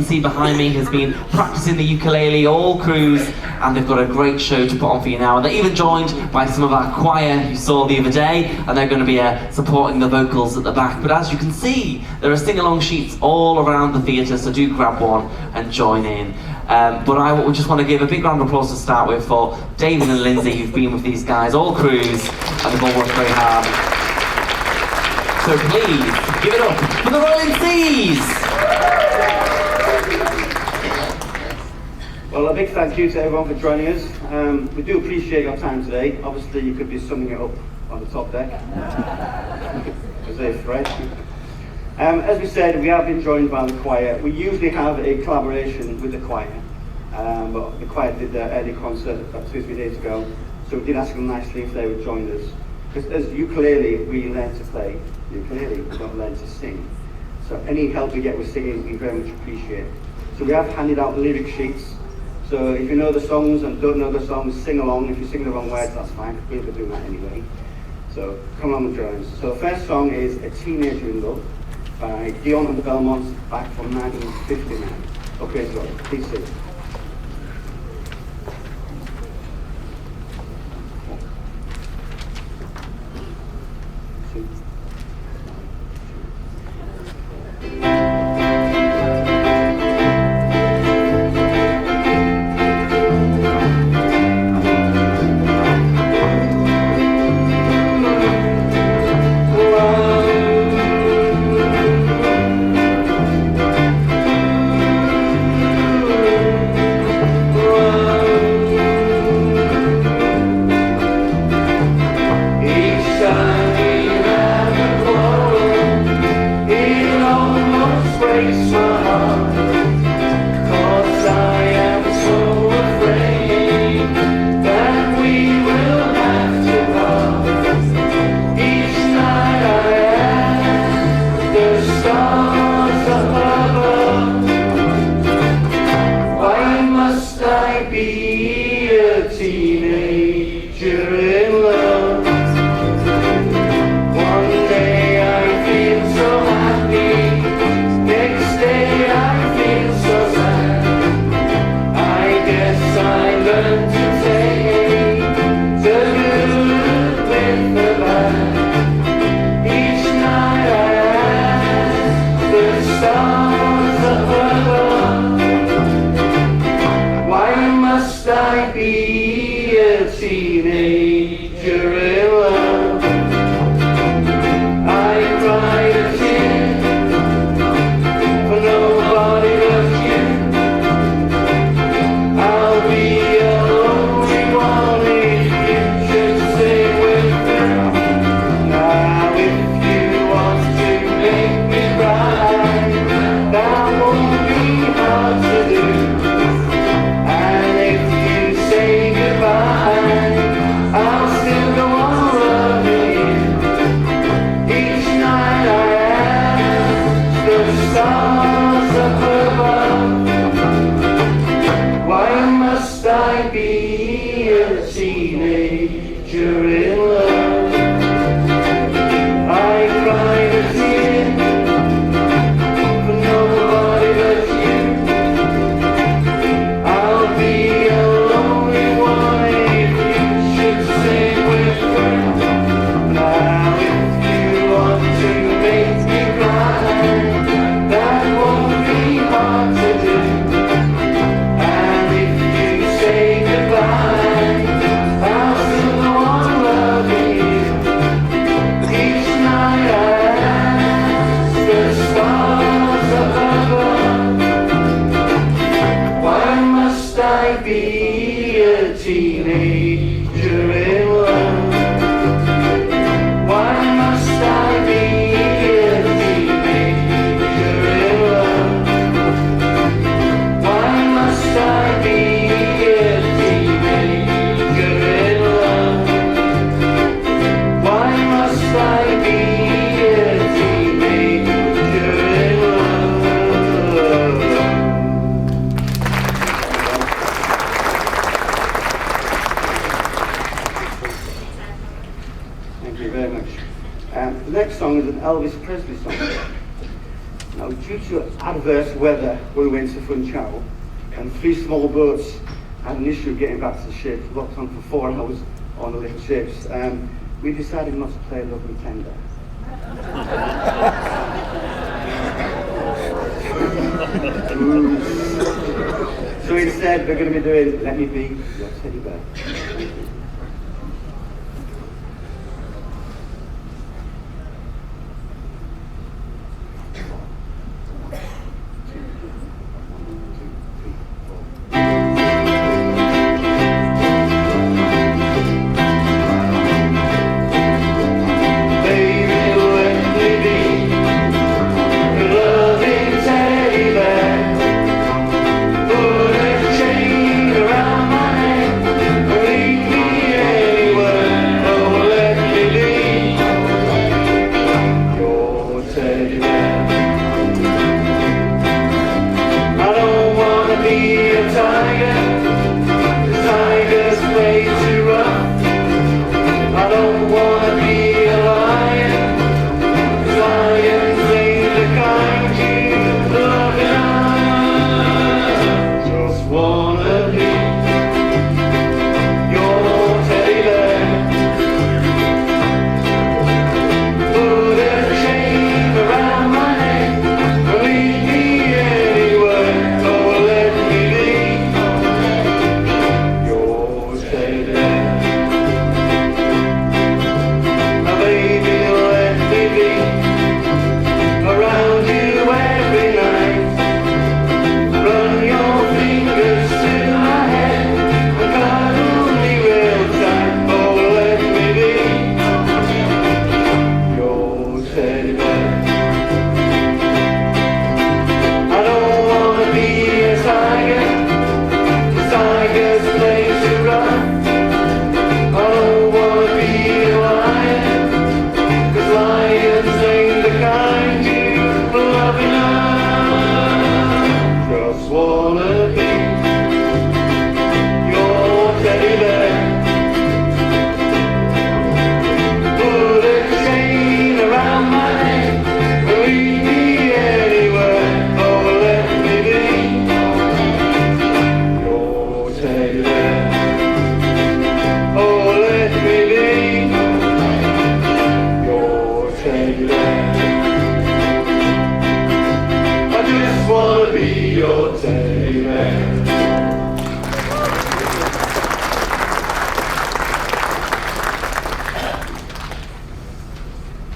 See behind me has been practicing the ukulele all cruise, and they've got a great show to put on for you now. And they're even joined by some of our choir you saw the other day, and they're going to be supporting the vocals at the back. But as you can see, there are sing-along sheets all around the theatre, so do grab one and join in. But I just want to give a big round of applause to start with for David and Lindsay, who've been with these guys all cruise, and they've all worked very hard. So please, give it up for the Rolling Seas! Well, a big thank you to everyone for joining us. We do appreciate your time today. Obviously, you could be summing it up on the top deck. As if, right? As we said, we have been joined by the choir. We usually have a collaboration with the choir, but the choir did their early concert about 2 or 3 days ago, so we did ask them nicely if they would join us. Because as ukulele, we learn to play ukulele, we don't learn to sing. So any help we get with singing, we very much appreciate. So we have handed out lyric sheets. So if you know the songs and don't know the songs, sing along. If you sing the wrong words, that's fine, we'll be doing that anyway. So come along and join us. So the first song is A Teenager in Love by Dion and the Belmonts, back from 1959. Okay, so please sing. due to adverse weather, we went to Funchal, and 3 small boats had an issue getting back to the ship, locked on for 4 hours on the little ships. We decided not to play Love Me Tender. So instead, we're going to be doing Let Me Be Your Teddy Bear.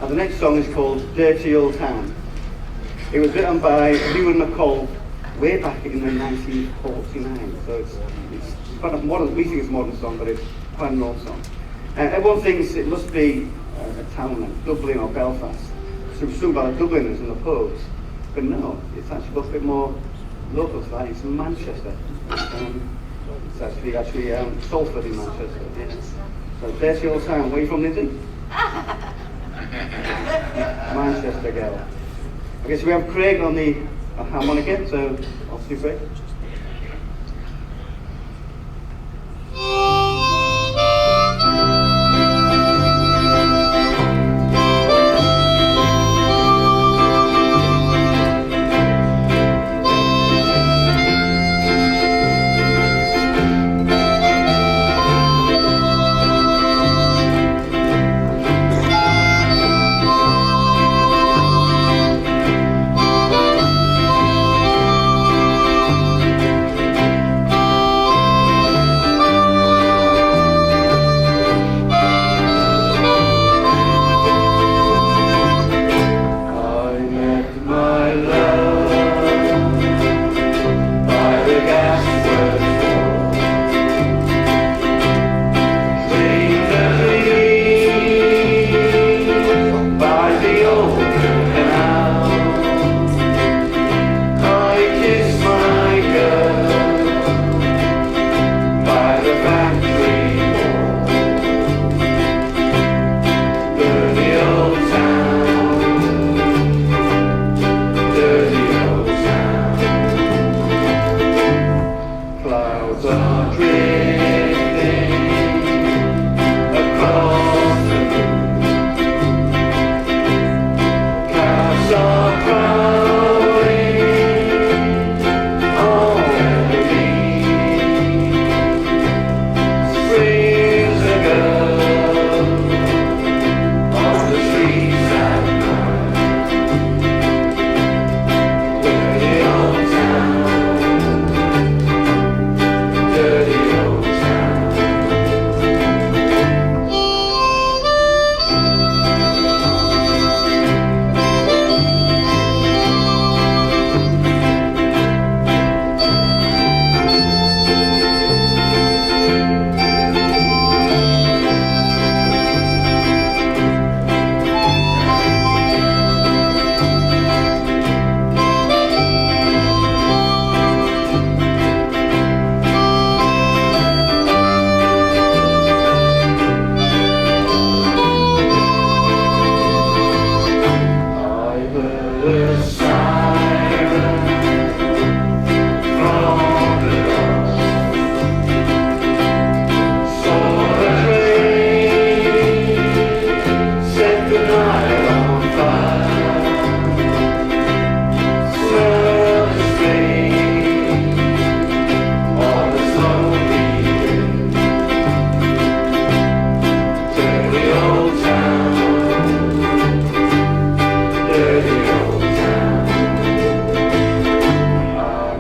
The next song is called Dirty Old Town. It was written by Lewin McCall way back in 1949, so it's quite a modern, we think it's a modern song, but it's quite an old song. Everyone thinks it must be a town like Dublin or Belfast, so it's sung by the Dubliners and the pubs, but no, it's actually got a bit more local to that. It's in Manchester. It's actually Salford in Manchester, yes. So Dirty Old Town. Where are you from, Lindsay? Manchester girl. Okay, so we have Craig on the harmonica, so I'll see Craig.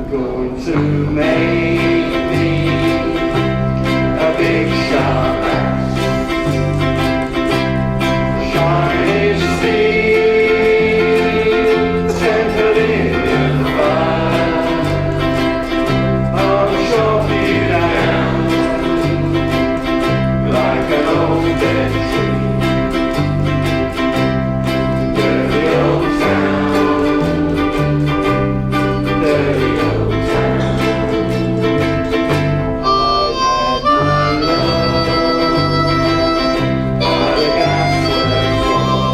going to make me a big star. Shining steel, tempered in the fire. I'll chop you down like an old dead tree. Dirty old town, dirty old town. I had my love by the gasworks wall.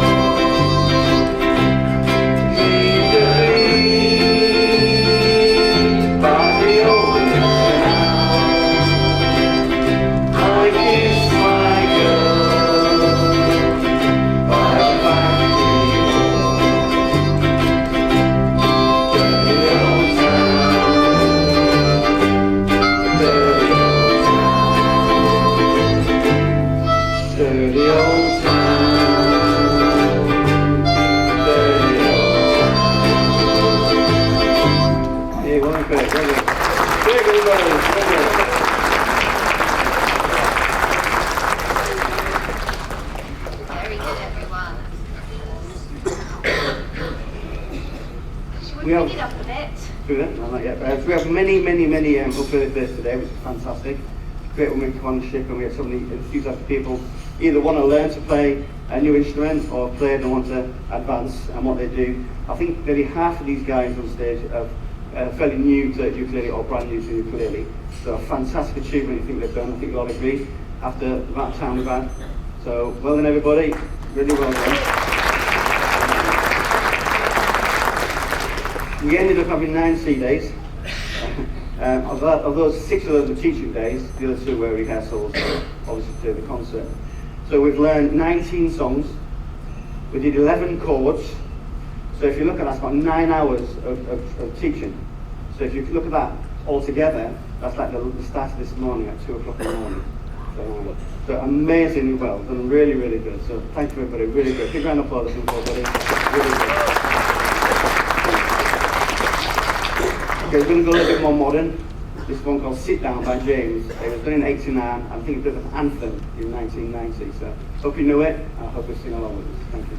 Dreamed of me by the old canal. I kissed my girl by the factory wall. Dirty old town, dirty old town, dirty old town, dirty old town. Yeah, well, very good. Very good, very good. Very good, everyone. Should we We have- pick it up a bit? Do that? No, not yet. So we have many ukulele players today, which is fantastic. Great women come on the ship, and we have so many enthusiastic people either want to learn to play a new instrument or play and want to advance and what they do. I think nearly half of these guys on stage are fairly new to ukulele or brand new to ukulele. So a fantastic achievement I think they've done. I think we all agree after the amount of time we've had. So well done everybody, really well done. We ended up having 9 C days. Of those, 6 of those were teaching days, the other 2 were rehearsals, obviously to the concert. So we've learned 19 songs, we did 11 chords, so if you look at that, it's about 9 hours of teaching. So if you look at that all together, that's like the start of this morning at 2 o'clock in the morning. So amazingly well, done really, really good. So thank you everybody, really good. Big round of applause for everybody, really good. Okay, we're going to go a little bit more modern. This one called Sit Down by James. It was done in '89. I think it was an anthem in 1990. So hope you know it. I hope you sing along with us. Thank you.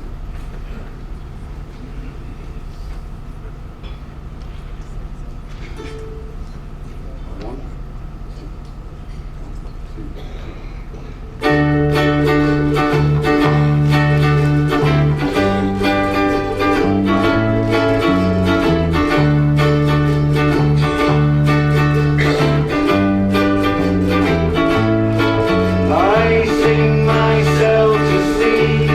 One, I sing myself to sleep.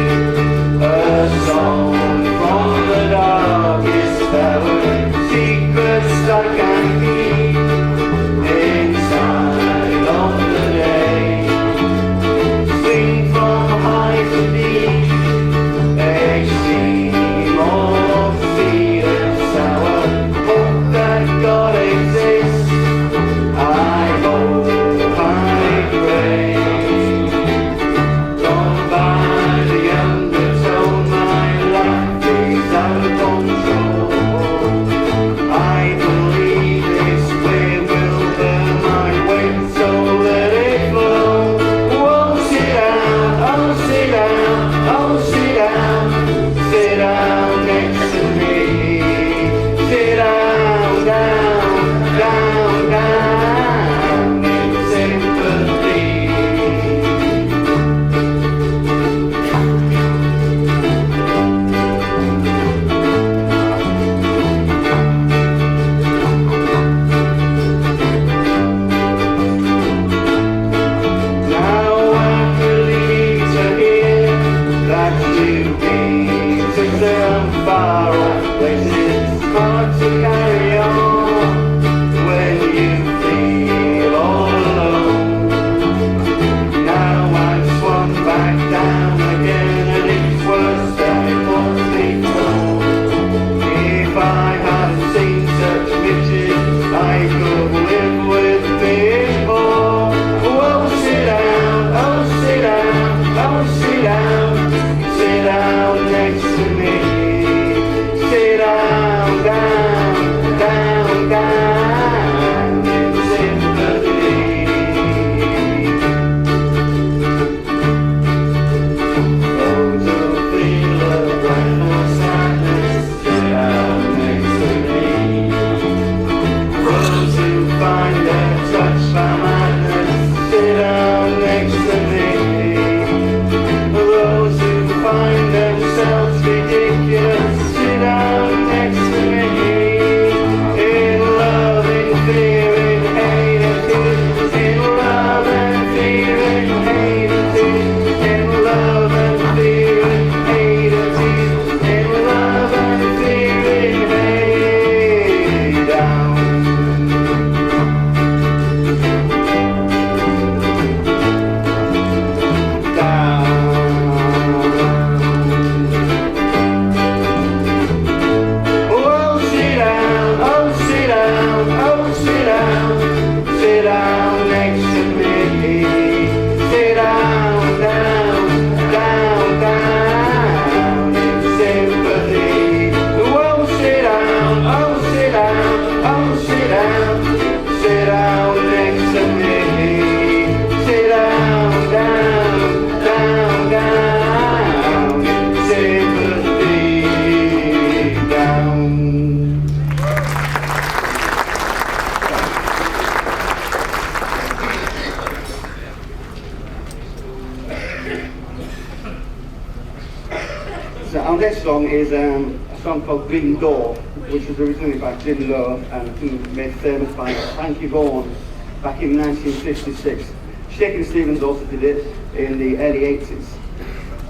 next song is a song called Green Door, which was originally by Jim Lowe and made famous by Frankie Vaughan back in 1956. Shakin' Stevens also did it in the early 80s.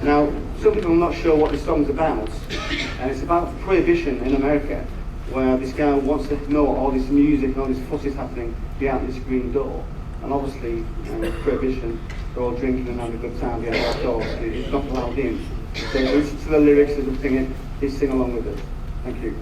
Now, some people are not sure what the song's about, and it's about prohibition in America, where this guy wants to know all this music and all this fuss is happening behind this green door. And obviously, prohibition, they're all drinking and having a good time behind that door. It's not allowed in. So listen to the lyrics as we sing it, please sing along with us. Thank you.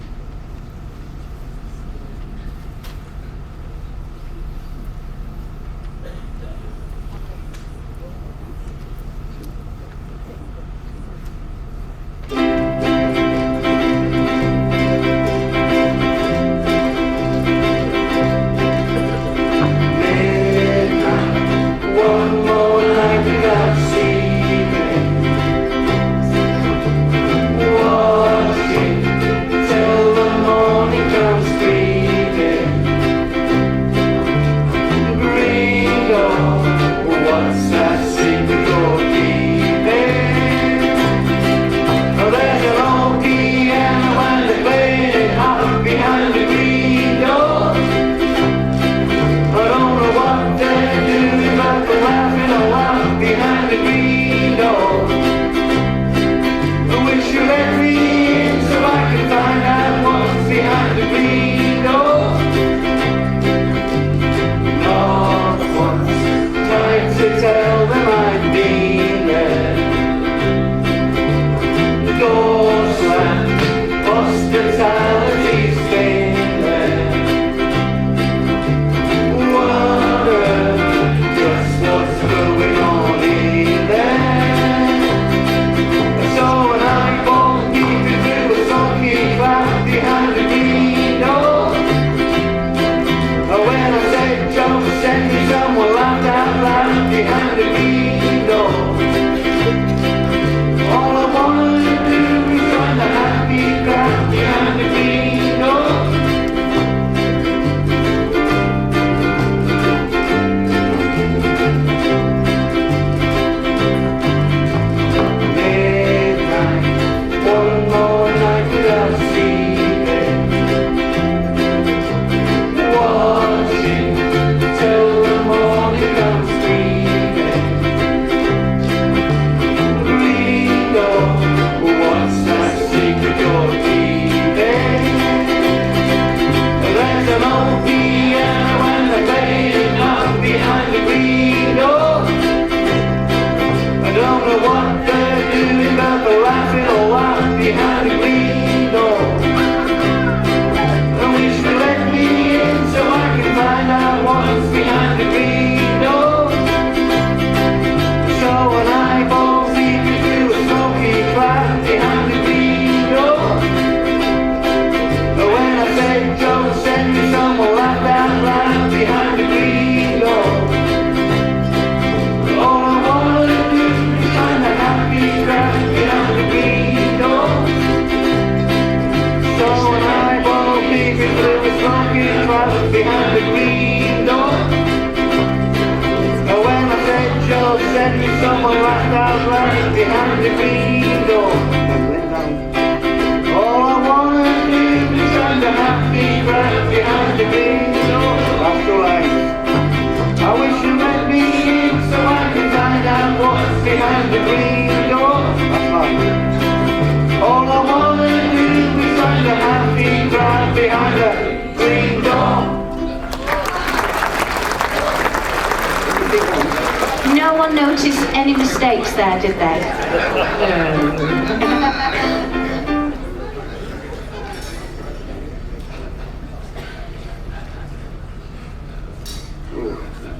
No one noticed any mistakes there, did they?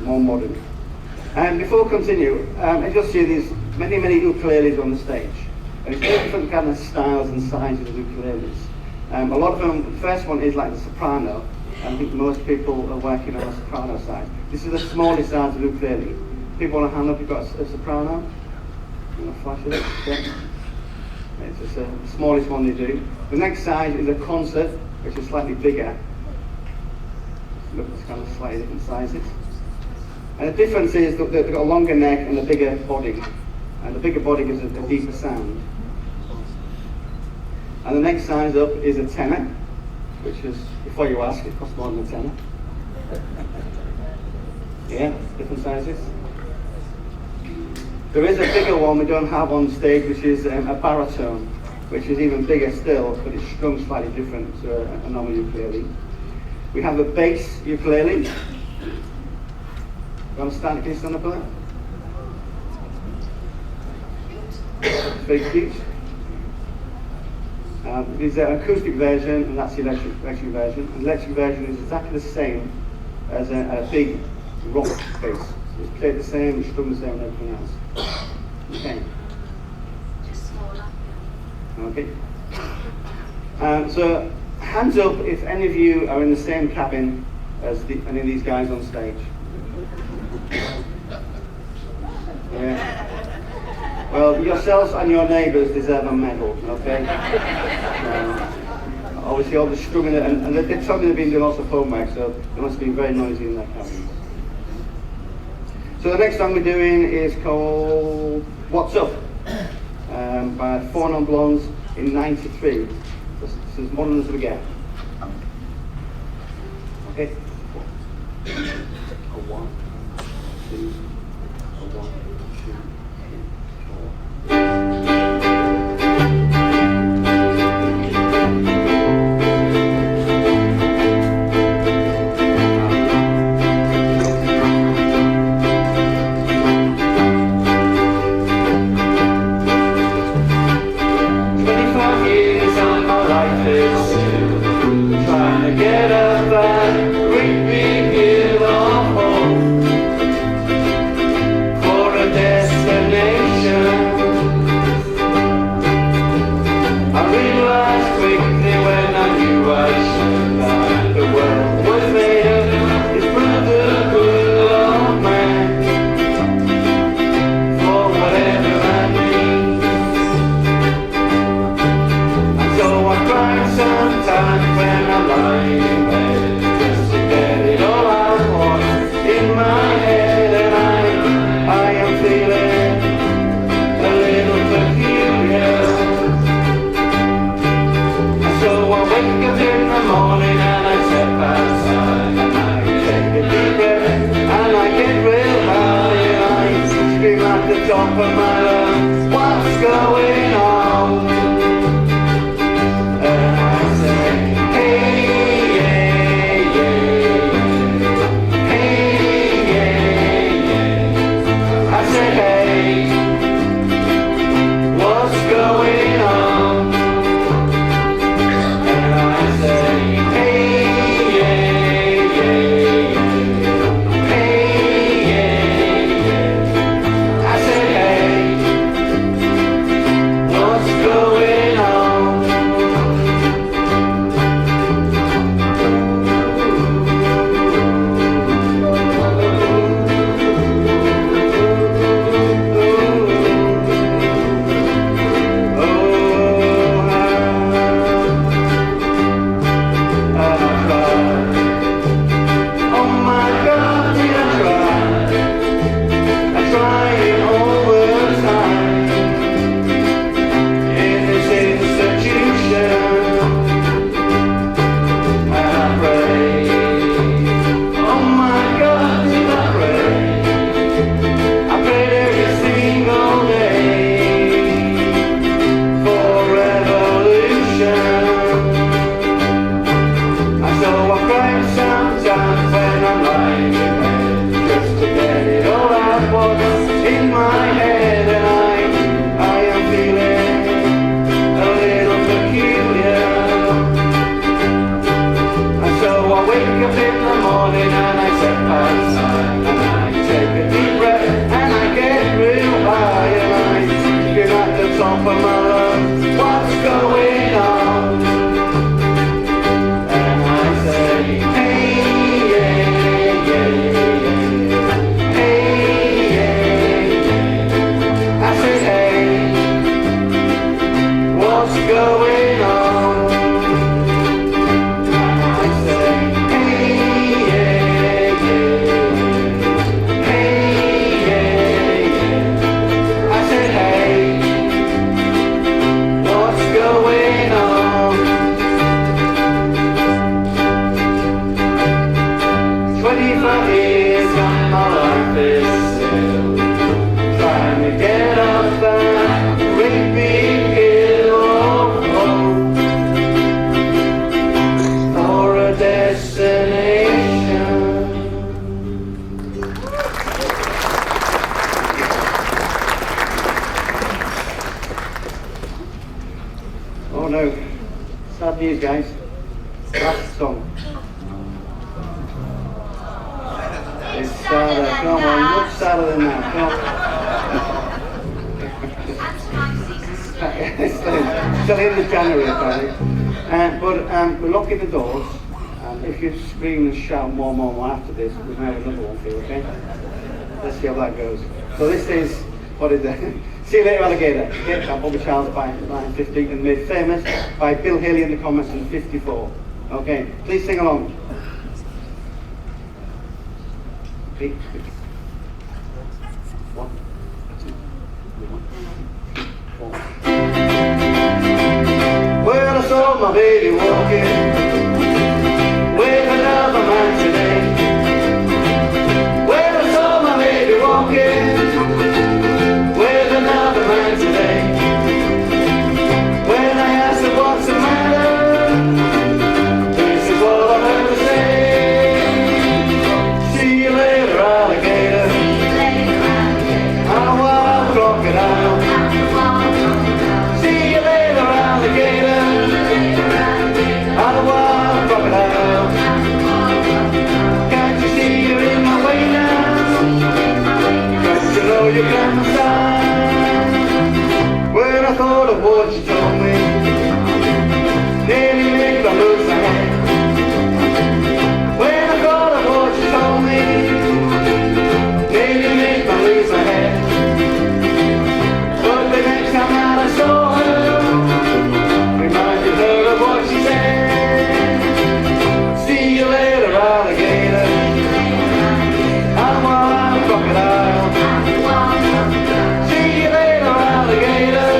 More modern. And before we continue, as you'll see, there's many ukuleles on the stage. And it's different kind of styles and sizes of ukuleles. A lot of them, the first one is like the soprano. I think most people are working on a soprano size. This is the smallest size of ukulele. People want to hand up, you've got a soprano. You want to flash it? Yeah. It's just the smallest one they do. The next size is a concert, which is slightly bigger. Look, it's kind of slightly different sizes. And the difference is that they've got a longer neck and a bigger body. And the bigger body gives a deeper sound. And the next size up is a tenor, which is, before you ask, it costs more than a tenor. Yeah, different sizes. There is a bigger one we don't have on stage, which is a baritone, which is even bigger still, but it's strung slightly different to a normal ukulele. We have a bass ukulele. You want to stand? Can you stand up for that? It's very cute. There's an acoustic version, and that's the electric version. And the electric version is exactly the same as a big rock bass. It's played the same, it's strung the same, and everything else. Okay. Okay. So, hands up if any of you are in the same cabin as any of these guys on stage. Yeah. Well, yourselves and your neighbours deserve a medal, okay? Obviously, all the strumming, and they told me they've been doing lots of homework, so they must have been very noisy in their cabins. So the next song we're doing is called What's Up? By Four Non Blondes in '93. This is as modern as we get. Okay. A 1, 2, a 1, 2, 25 years and my life is still trying to get up that great big hill of hope for a destination from here, come my life is still trying to get up that great big hill for a destination. Oh no, sad news guys, last song. It's sadder, come on, much sadder than that, come on. It's till the end of January apparently. But we're locking the doors, and if you scream and shout more after this, we may have another one for you, okay? Let's see how that goes. So this is, what is it? See You Later Alligator, okay? That Bobby Charles by 1950 and made famous by Bill Haley in the comments in 54. Okay, please sing along. Three, 1, 2, 3, 4. Well, I saw my baby walking with another man today. Well, I saw my baby walking with another man today. When I asked her what's the matter, this is what I heard her say. See you later, alligator. I'm a wild crocodile. See you later, alligator. I'm a wild crocodile. Can't you see you're in my way now? Don't you know you got my style? When I thought of what you told me, nearly made me lose my head. When I thought of what you told me, nearly made me lose my head. But the next time that I saw her, reminded her of what she said. See you later, alligator. I'm a wild crocodile. See you later, alligator.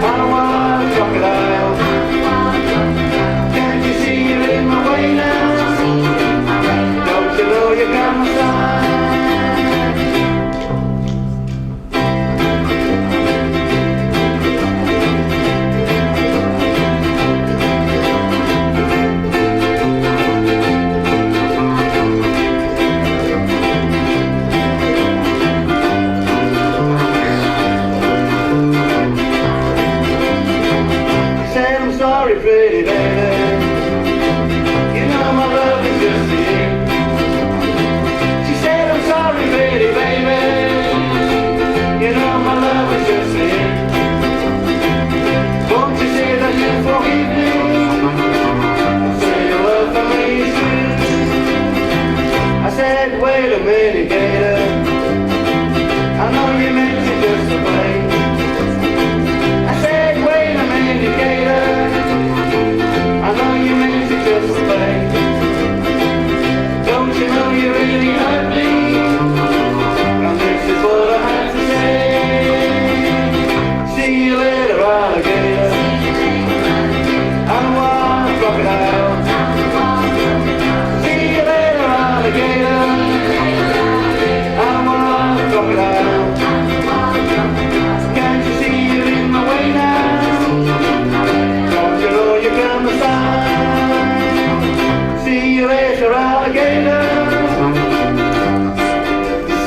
I'm a wild crocodile. Can't you see you're in my way now? Don't you know you got my style? Said I'm sorry, pretty baby. You know my love is just for you. She said I'm sorry, pretty baby. You know my love is just for you. Won't you say that you forgive me? Say your love for me is true. I said, wait a minute, gator. I know you meant it just to play. I said, wait a minute, gator. I know you meant it just to play. Don't you know you really hurt me? And this is what I had to say. See you later, alligator. I'm a wild crocodile. See you later, alligator. I'm a wild crocodile. Can't you see you're in my way now? Don't you know you got my style? See you later, alligator.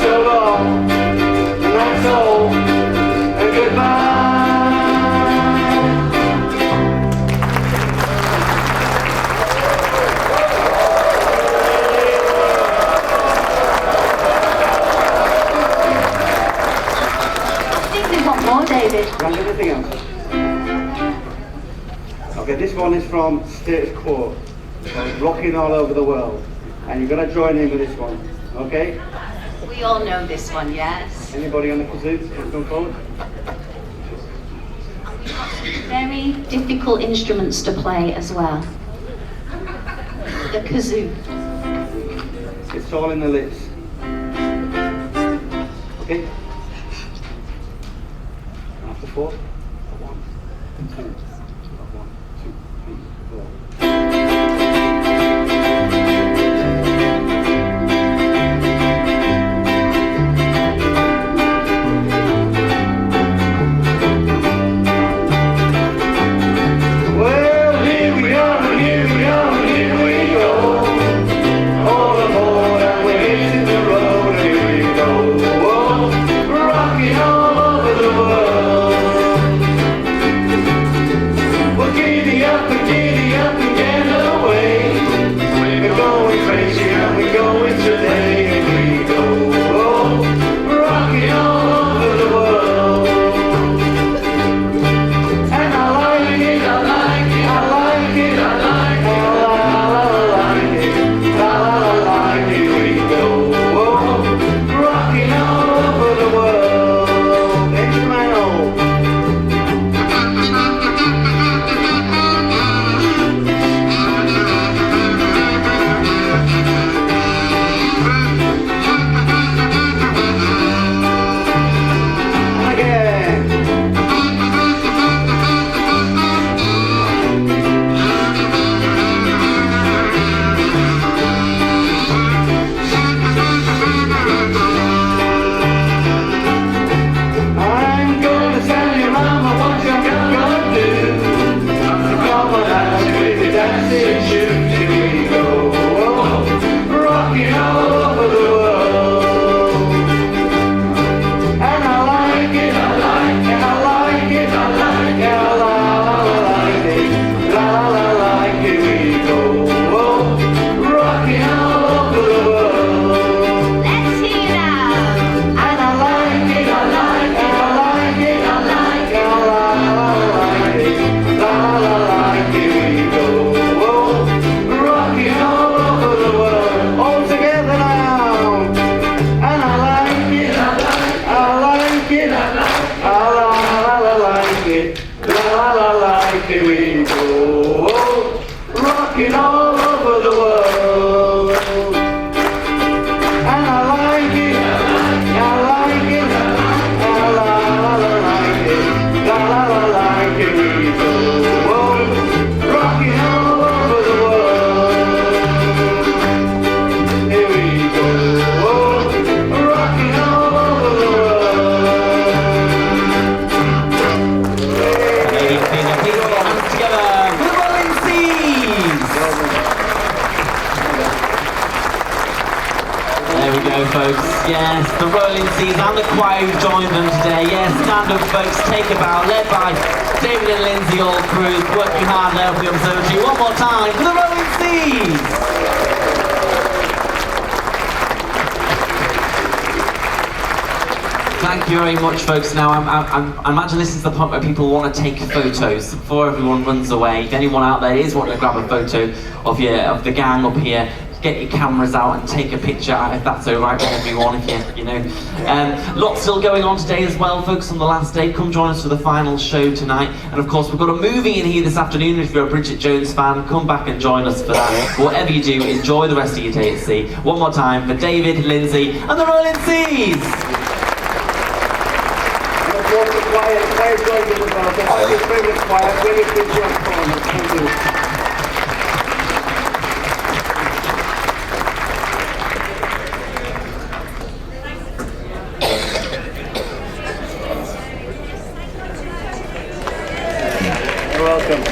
So long, and that's all, and goodbye. I think we want more, David. And anything else? Okay, this one is from Status Quo, rocking all over the world, and you've got to join in with this one, okay? We all know this one, yes. Anybody on the kazoo? Come forward. Very difficult instruments to play as well. The kazoo. It's all in the lips. Okay? After 4. 1, 2. 1, 2, 3, 4. we go, folks. Yes, the Rolling Seas and the choir who joined them today. Yes, stand up, folks, take a bow, led by David and Lindsay, all crews, working hard there for the observatory. One more time for the Rolling Seas! Thank you very much, folks. Now, I imagine this is the point where people want to take photos before everyone runs away. If anyone out there is wanting to grab a photo of the gang up here, get your cameras out and take a picture, if that's all right with everyone. If you know, lots still going on today as well, folks. On the last day, come join us for the final show tonight. And of course, we've got a movie in here this afternoon. If you're a Bridget Jones fan, come back and join us for that. But whatever you do, enjoy the rest of your day at sea. One more time for David, Lindsay, and the Rolling Seas. Choir joined us as well. So thank you very much, choir. Really appreciate your performance. Thank you. You're welcome.